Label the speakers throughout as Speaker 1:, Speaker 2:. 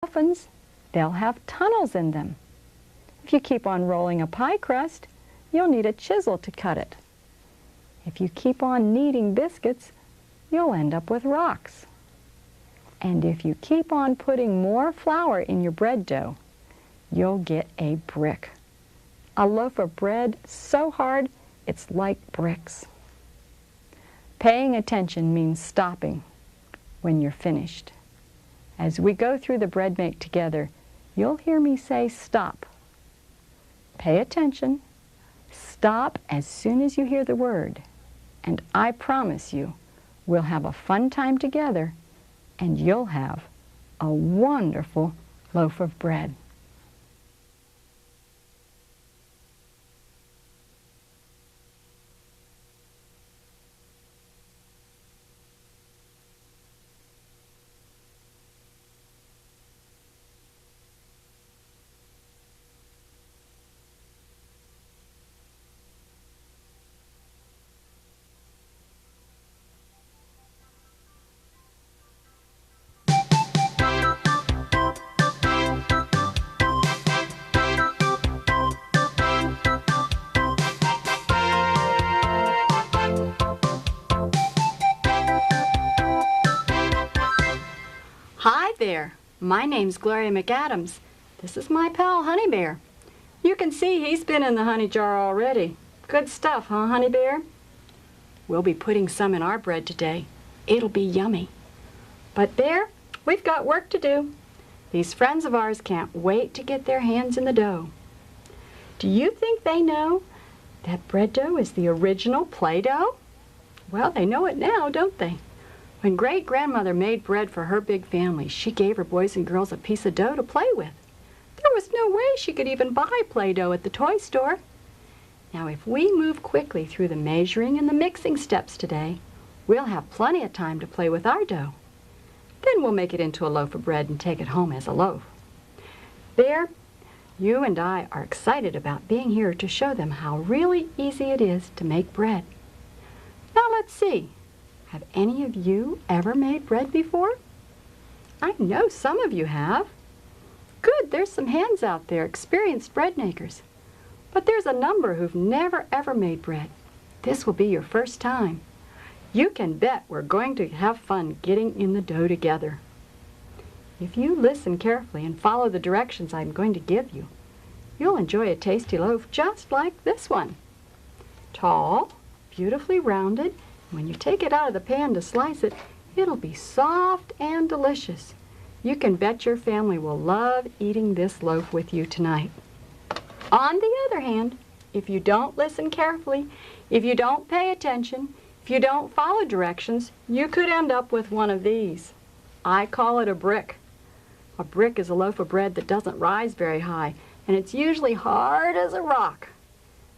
Speaker 1: muffins, they'll have tunnels in them. If you keep on rolling a pie crust, you'll need a chisel to cut it. If you keep on kneading biscuits, you'll end up with rocks. And if you keep on putting more flour in your bread dough, you'll get a brick. A loaf of bread so hard, it's like bricks. Paying attention means stopping when you're finished. As we go through the bread make together, you'll hear me say stop. Pay attention. Stop as soon as you hear the word. And I promise you, we'll have a fun time together, and you'll have a wonderful loaf of bread. Hi there, my name's Gloria McAdams. This is my pal Honey Bear. You can see he's been in the honey jar already. Good stuff, huh, Honey Bear? We'll be putting some in our bread today. It'll be yummy. But Bear, we've got work to do. These friends of ours can't wait to get their hands in the dough. Do you think they know that bread dough is the original Play-Doh? Well, they know it now, don't they? When great-grandmother made bread for her big family, she gave her boys and girls a piece of dough to play with. There was no way she could even buy Play-Doh at the toy store. Now, if we move quickly through the measuring and the mixing steps today, we'll have plenty of time to play with our dough. Then we'll make it into a loaf of bread and take it home as a loaf. Bear, you and I are excited about being here to show them how really easy it is to make bread. Now, let's see. Have any of you ever made bread before? I know some of you have. Good, there's some hands out there, experienced bread makers. But there's a number who've never ever made bread. This will be your first time. You can bet we're going to have fun getting in the dough together. If you listen carefully and follow the directions I'm going to give you, you'll enjoy a tasty loaf just like this one. Tall, beautifully rounded. When you take it out of the pan to slice it, it'll be soft and delicious. You can bet your family will love eating this loaf with you tonight. On the other hand, if you don't listen carefully, if you don't pay attention, if you don't follow directions, you could end up with one of these. I call it a brick. A brick is a loaf of bread that doesn't rise very high, and it's usually hard as a rock.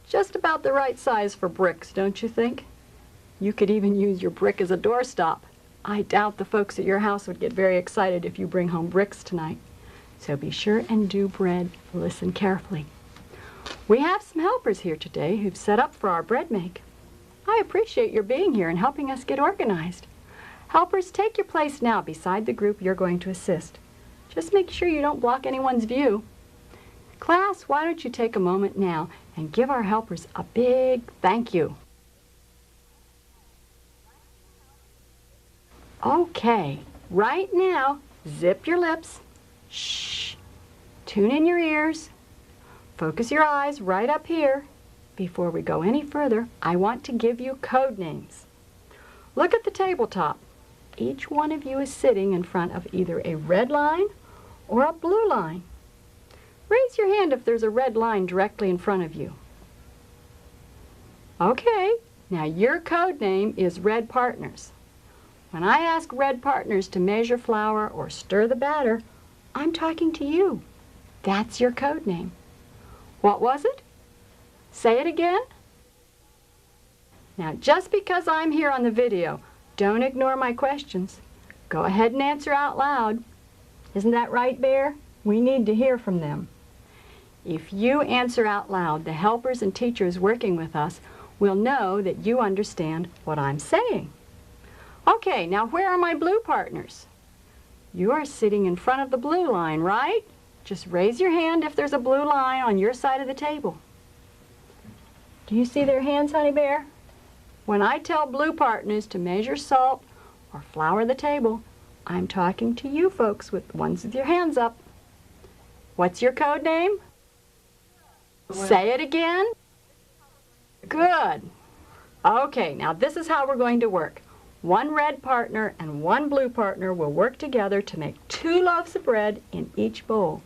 Speaker 1: Just about the right size for bricks, don't you think? You could even use your brick as a doorstop. I doubt the folks at your house would get very excited if you bring home bricks tonight. So be sure and do bread. Listen carefully. We have some helpers here today who've set up for our bread make. I appreciate your being here and helping us get organized. Helpers, take your place now beside the group you're going to assist. Just make sure you don't block anyone's view. Class, why don't you take a moment now and give our helpers a big thank you. Okay, right now, zip your lips. Shh. Tune in your ears. Focus your eyes right up here. Before we go any further, I want to give you code names. Look at the tabletop. Each one of you is sitting in front of either a red line or a blue line. Raise your hand if there's a red line directly in front of you. Okay, now your code name is Red Partners. When I ask Red Partners to measure flour or stir the batter, I'm talking to you. That's your code name. What was it? Say it again. Now, just because I'm here on the video, don't ignore my questions. Go ahead and answer out loud. Isn't that right, Bear? We need to hear from them. If you answer out loud, the helpers and teachers working with us will know that you understand what I'm saying. Okay, now where are my blue partners? You are sitting in front of the blue line, right? Just raise your hand if there's a blue line on your side of the table. Do you see their hands, Honey Bear? When I tell blue partners to measure salt or flour the table, I'm talking to you folks with the ones with your hands up. What's your code name? Say it again. Good. Okay, now this is how we're going to work. One red partner and one blue partner will work together to make 2 loaves of bread in each bowl.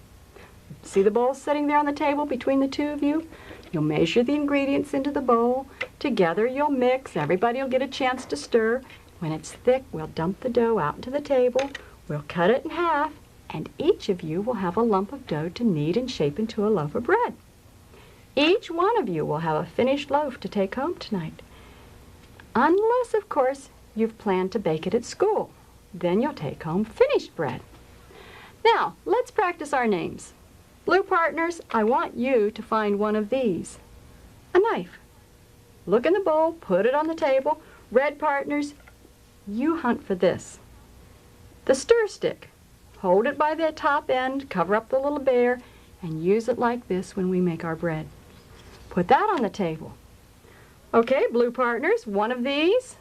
Speaker 1: See the bowl sitting there on the table between the two of you? You'll measure the ingredients into the bowl. Together you'll mix. Everybody will get a chance to stir. When it's thick, we'll dump the dough out into the table. We'll cut it in half, and each of you will have a lump of dough to knead and shape into a loaf of bread. Each one of you will have a finished loaf to take home tonight. Unless, of course, you've planned to bake it at school. Then you'll take home finished bread. Now, let's practice our names. Blue partners, I want you to find one of these. A knife. Look in the bowl, put it on the table. Red partners, you hunt for this. The stir stick. Hold it by the top end, cover up the little bear, and use it like this when we make our bread. Put that on the table. Okay, blue partners, one of these,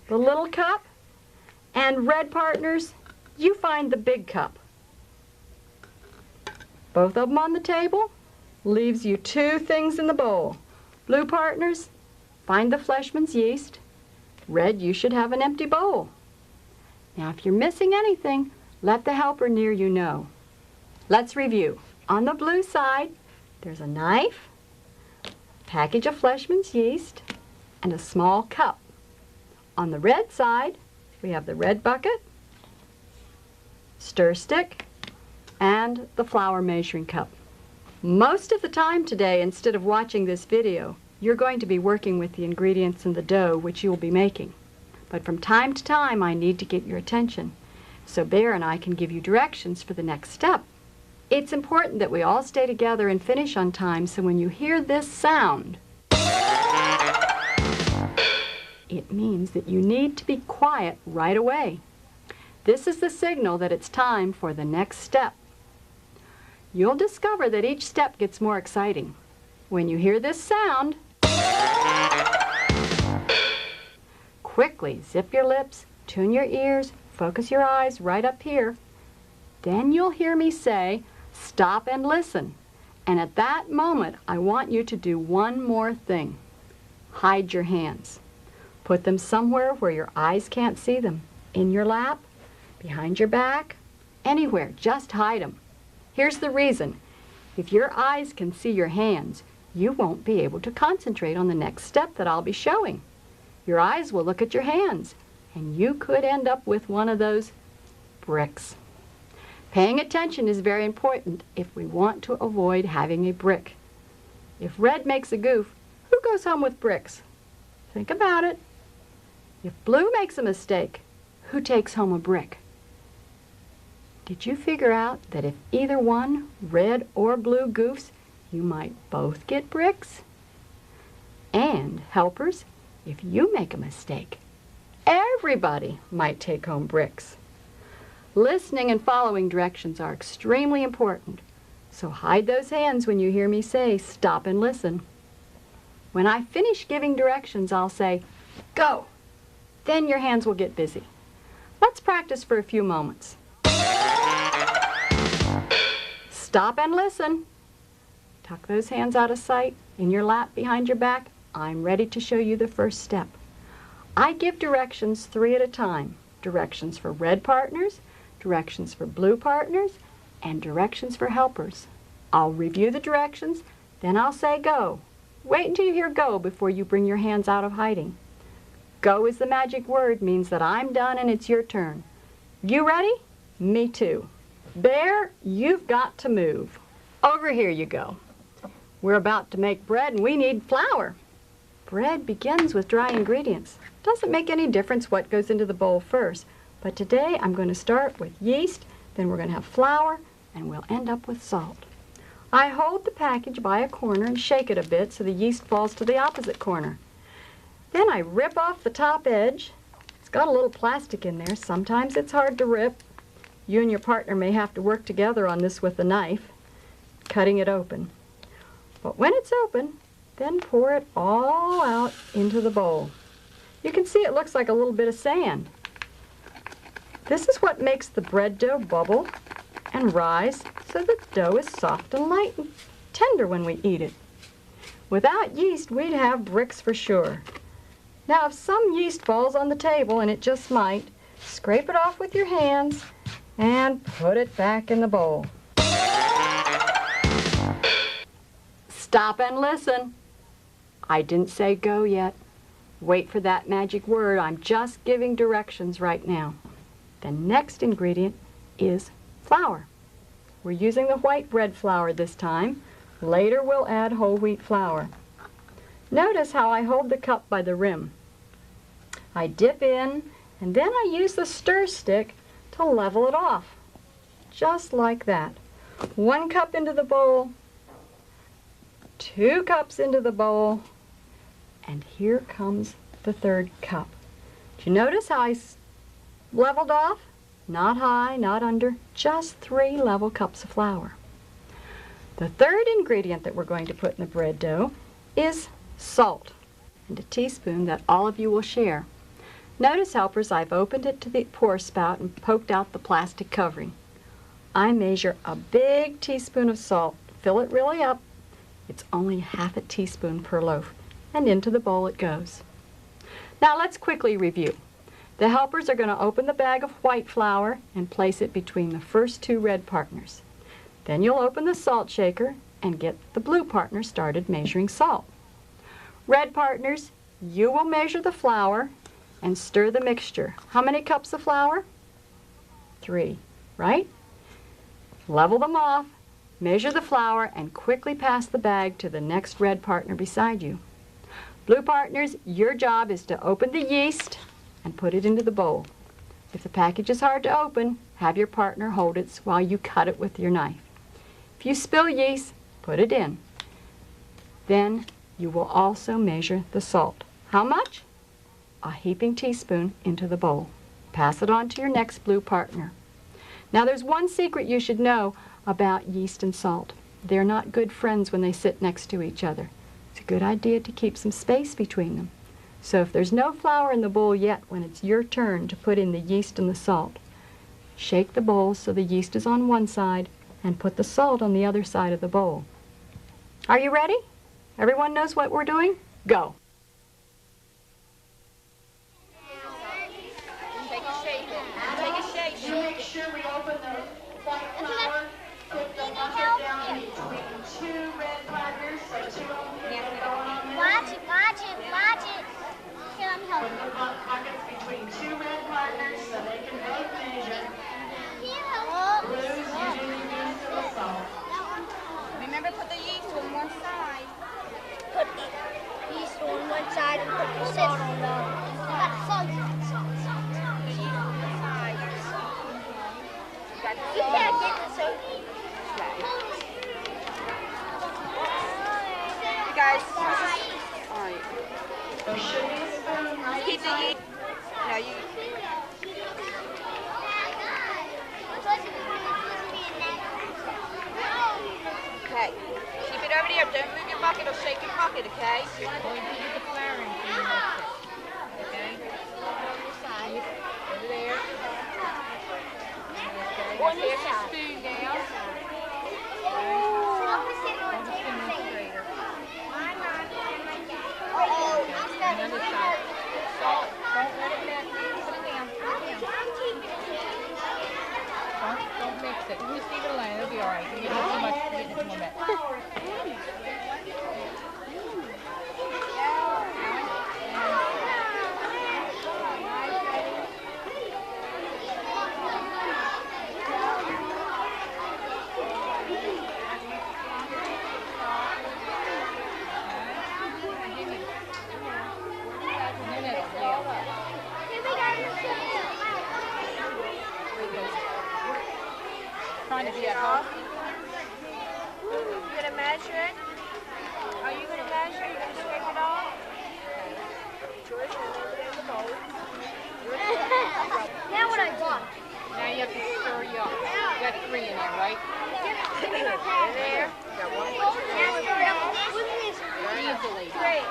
Speaker 1: the little cup, and red partners, you find the big cup. Both of them on the table leaves you 2 things in the bowl. Blue partners, find the Fleischmann's yeast. Red, you should have an empty bowl. Now, if you're missing anything, let the helper near you know. Let's review. On the blue side, there's a knife, package of Fleischmann's yeast, and a small cup. On the red side, we have the red bucket, stir stick, and the flour measuring cup. Most of the time today, instead of watching this video, you're going to be working with the ingredients in the dough which you will be making. But from time to time, I need to get your attention, so Bear and I can give you directions for the next step. It's important that we all stay together and finish on time, so when you hear this sound, it means that you need to be quiet right away. This is the signal that it's time for the next step. You'll discover that each step gets more exciting. When you hear this sound, quickly zip your lips, tune your ears, focus your eyes right up here. Then you'll hear me say, stop and listen. And at that moment, I want you to do one more thing. Hide your hands. Put them somewhere where your eyes can't see them. In your lap, behind your back, anywhere, just hide them. Here's the reason. If your eyes can see your hands, you won't be able to concentrate on the next step that I'll be showing. Your eyes will look at your hands, and you could end up with one of those bricks. Paying attention is very important if we want to avoid having a brick. If red makes a goof, who goes home with bricks? Think about it. If blue makes a mistake, who takes home a brick? Did you figure out that if either one, red or blue, goofs, you might both get bricks? And, helpers, if you make a mistake, everybody might take home bricks. Listening and following directions are extremely important, so hide those hands when you hear me say, stop and listen. When I finish giving directions, I'll say, go. Then your hands will get busy. Let's practice for a few moments. Stop and listen. Tuck those hands out of sight, in your lap, behind your back. I'm ready to show you the first step. I give directions 3 at a time. Directions for red partners, directions for blue partners, and directions for helpers. I'll review the directions, then I'll say go. Wait until you hear go before you bring your hands out of hiding. Go is the magic word, means that I'm done and it's your turn. You ready? Me too. Bear, you've got to move. Over here you go. We're about to make bread and we need flour. Bread begins with dry ingredients. Doesn't make any difference what goes into the bowl first, but today I'm going to start with yeast, then we're going to have flour, and we'll end up with salt. I hold the package by a corner and shake it a bit so the yeast falls to the opposite corner. Then I rip off the top edge. It's got a little plastic in there. Sometimes it's hard to rip. You and your partner may have to work together on this with a knife, cutting it open. But when it's open, then pour it all out into the bowl. You can see it looks like a little bit of sand. This is what makes the bread dough bubble and rise so the dough is soft and light and tender when we eat it. Without yeast, we'd have bricks for sure. Now, if some yeast falls on the table, and it just might, scrape it off with your hands and put it back in the bowl. Stop and listen. I didn't say go yet. Wait for that magic word. I'm just giving directions right now. The next ingredient is flour. We're using the white bread flour this time. Later we'll add whole wheat flour. Notice how I hold the cup by the rim. I dip in, and then I use the stir stick to level it off. Just like that. 1 cup into the bowl, 2 cups into the bowl, and here comes the 3rd cup. Do you notice how I leveled off? Not high, not under, just 3 level cups of flour. The 3rd ingredient that we're going to put in the bread dough is salt, and a teaspoon that all of you will share. Notice, helpers, I've opened it to the pour spout and poked out the plastic covering. I measure a big teaspoon of salt, fill it really up. It's only half a teaspoon per loaf, and into the bowl it goes. Now let's quickly review. The helpers are going to open the bag of white flour and place it between the first 2 red partners. Then you'll open the salt shaker and get the blue partner started measuring salt. Red partners, you will measure the flour and stir the mixture. How many cups of flour? 3, right? Level them off, measure the flour, and quickly pass the bag to the next red partner beside you. Blue partners, your job is to open the yeast and put it into the bowl. If the package is hard to open, have your partner hold it while you cut it with your knife. If you spill yeast, put it in. Then you will also measure the salt. How much? A heaping teaspoon into the bowl. Pass it on to your next blue partner. Now there's one secret you should know about yeast and salt. They're not good friends when they sit next to each other. It's a good idea to keep some space between them. So if there's no flour in the bowl yet when it's your turn to put in the yeast and the salt, shake the bowl so the yeast is on one side and put the salt on the other side of the bowl. Are you ready? Everyone knows what we're doing? Go.
Speaker 2: Make sure we open the white flour, put the bucket down between 2 red partners, so 2 of them are going on there.
Speaker 3: Watch it. Here, I'm
Speaker 2: Put
Speaker 3: helping.
Speaker 2: the buckets between 2 red partners so they can both measure. Blues, you do the yeast and the salt.
Speaker 4: Remember, put the yeast on one side.
Speaker 3: Put the yeast on one side and put the salt on the other. Salt.
Speaker 4: The yeast on one side.
Speaker 3: You can't get this over.
Speaker 4: You guys, all right.
Speaker 2: There should be a spoon right
Speaker 4: Keep the
Speaker 2: beside
Speaker 4: yeast. No, you. Okay. Keep it over there. Don't move your bucket or shake your bucket, okay? Over there.
Speaker 3: On this
Speaker 4: Here's your
Speaker 3: side.
Speaker 4: spoon down. Another side. Salt. Don't let it melt. Put it down. Put it down. Don't mix it. Just leave it alone. It'll be all right. You get it too much. You're getting it too much. Trying to be at home.
Speaker 3: You gonna measure it? Are you gonna measure? You gonna scrape it off? George, put it in the bowl. Now what I want?
Speaker 4: Now you have to stir you up. You got 3 in there, right?
Speaker 3: There.
Speaker 4: You got 1
Speaker 3: Now stir it up with this.
Speaker 4: easily.
Speaker 3: Great.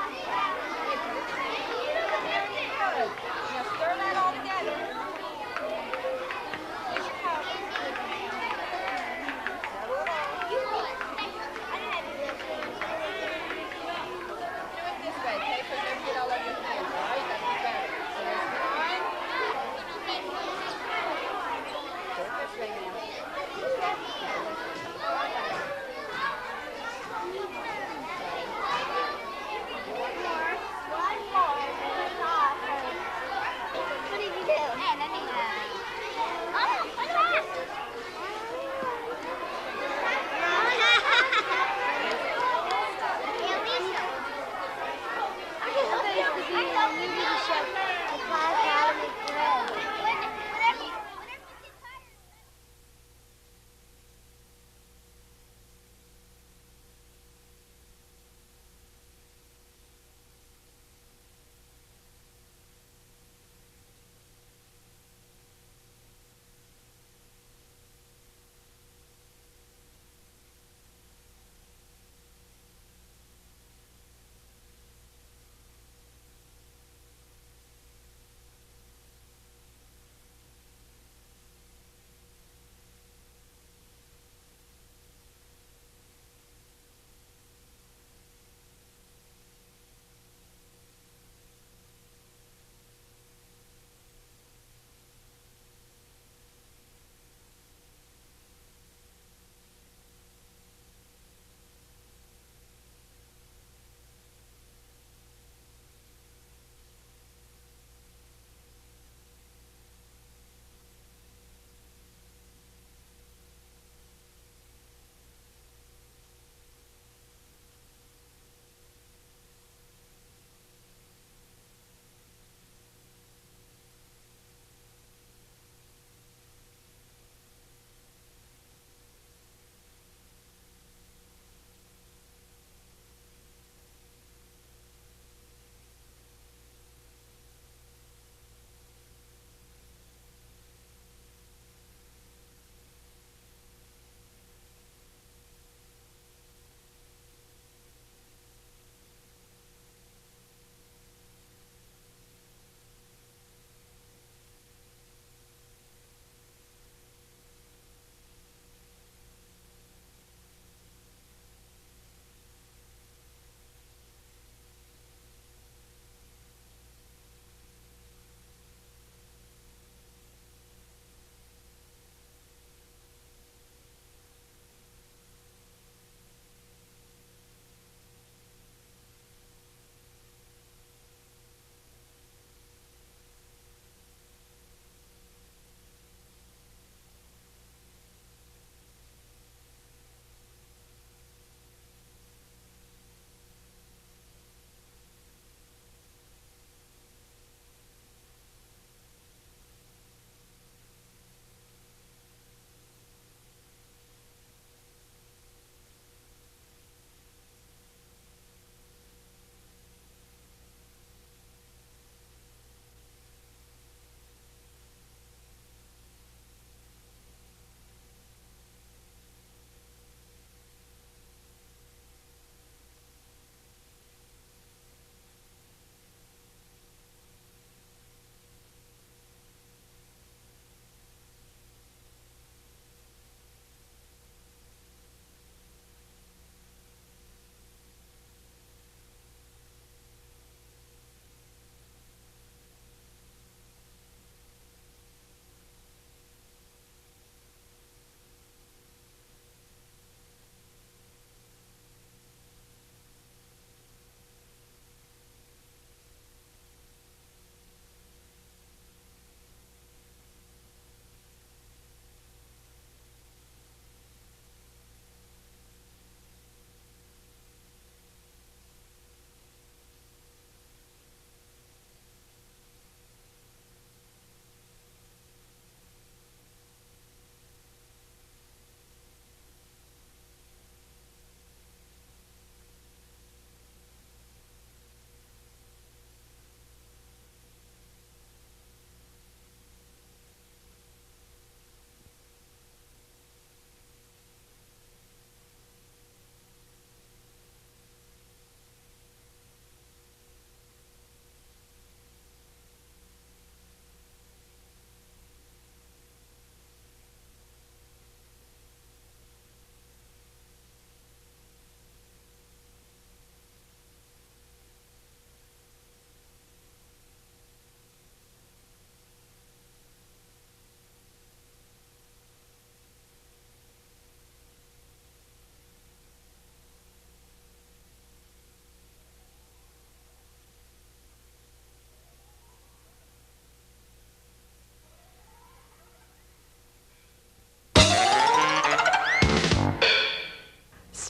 Speaker 4: Now stir that all together. Here's your cup. Do it this way, okay? So it doesn't get all over your hands, all right? That's better. So there's 1. Do it this way, ma'am.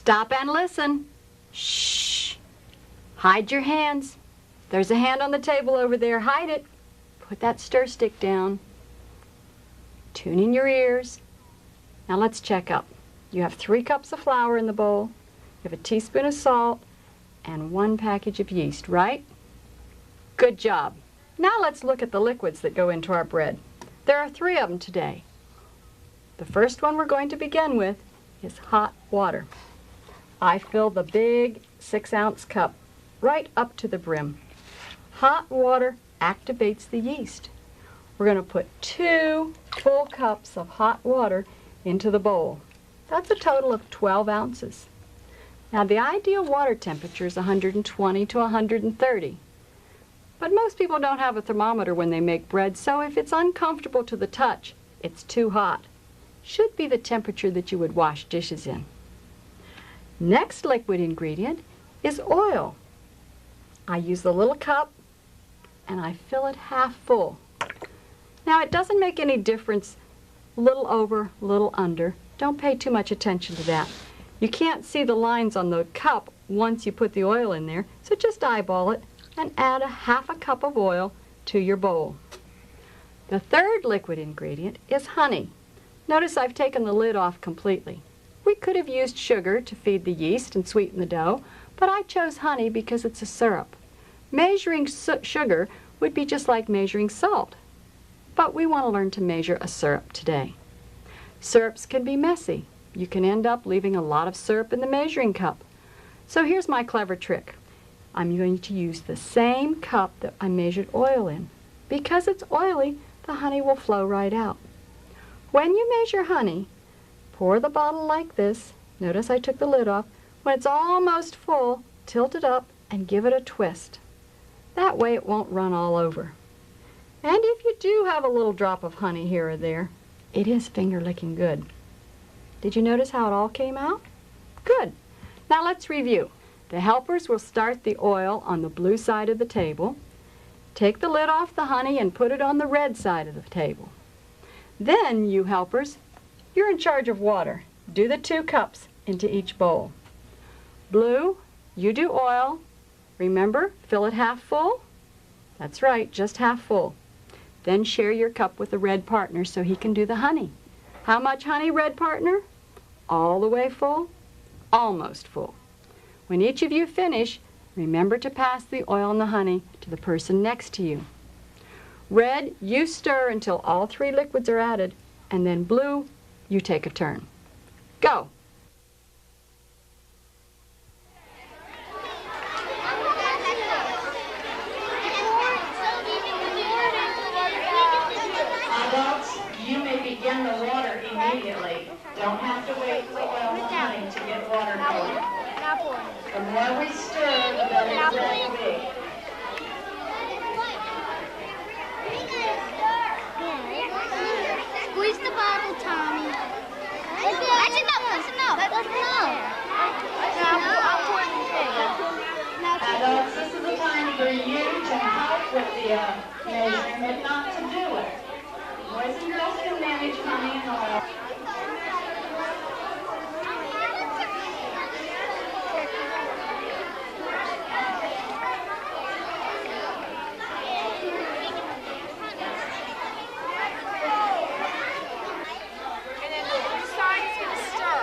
Speaker 1: Stop and listen. Shh. Hide your hands. There's a hand on the table over there. Hide it. Put that stir stick down. Tune in your ears. Now let's check up. You have 3 cups of flour in the bowl. You have a teaspoon of salt and 1 package of yeast, right? Good job. Now let's look at the liquids that go into our bread. There are 3 of them today. The first one we're going to begin with is hot water. I fill the big 6-ounce cup right up to the brim. Hot water activates the yeast. We're going to put 2 full cups of hot water into the bowl. That's a total of 12 ounces. Now the ideal water temperature is 120 to 130. But most people don't have a thermometer when they make bread, so if it's uncomfortable to the touch, it's too hot. Should be the temperature that you would wash dishes in. Next liquid ingredient is oil. I use the little cup and I fill it half full. Now it doesn't make any difference, a little over, a little under. Don't pay too much attention to that. You can't see the lines on the cup once you put the oil in there, so just eyeball it and add a half a cup of oil to your bowl. The third liquid ingredient is honey. Notice I've taken the lid off completely. We could have used sugar to feed the yeast and sweeten the dough, but I chose honey because it's a syrup. Measuring sugar would be just like measuring salt, but we want to learn to measure a syrup today. Syrups can be messy. You can end up leaving a lot of syrup in the measuring cup. So here's my clever trick. I'm going to use the same cup that I measured oil in. Because it's oily, the honey will flow right out. When you measure honey, pour the bottle like this. Notice I took the lid off. When it's almost full, tilt it up and give it a twist. That way it won't run all over. And if you do have a little drop of honey here or there, it is finger-licking good. Did you notice how it all came out? Good. Now let's review. The helpers will start the oil on the blue side of the table. Take the lid off the honey and put it on the red side of the table. Then, you helpers, you're in charge of water. Do the 2 cups into each bowl. Blue, you do oil. Remember, fill it half full. That's right, just half full. Then share your cup with the red partner so he can do the honey. How much honey, red partner? All the way full? Almost full. When each of you finish, remember to pass the oil and the honey to the person next to you. Red, you stir until all 3 liquids are added, and then blue, you take a turn. Go!
Speaker 2: Adults, you may begin the water immediately. Don't have to wait for oil and honey to get water going.
Speaker 3: Now pour.
Speaker 2: The more we stir, the better the bread will be.
Speaker 5: Squeeze the bottle, Tommy. Let it out. Let it out. Let it out.
Speaker 3: I'll pour it in the thing.
Speaker 2: Adults, this is a time for you to help with the measuring, but not to do it. Boys and girls can manage honey and oil.
Speaker 3: And then which side is going to stir?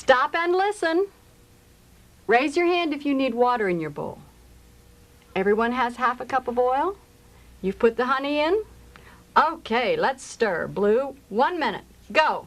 Speaker 1: Stop and listen. Raise your hand if you need water in your bowl. Everyone has half a cup of oil? You've put the honey in? Okay, let's stir. Blue, 1 minute. Go.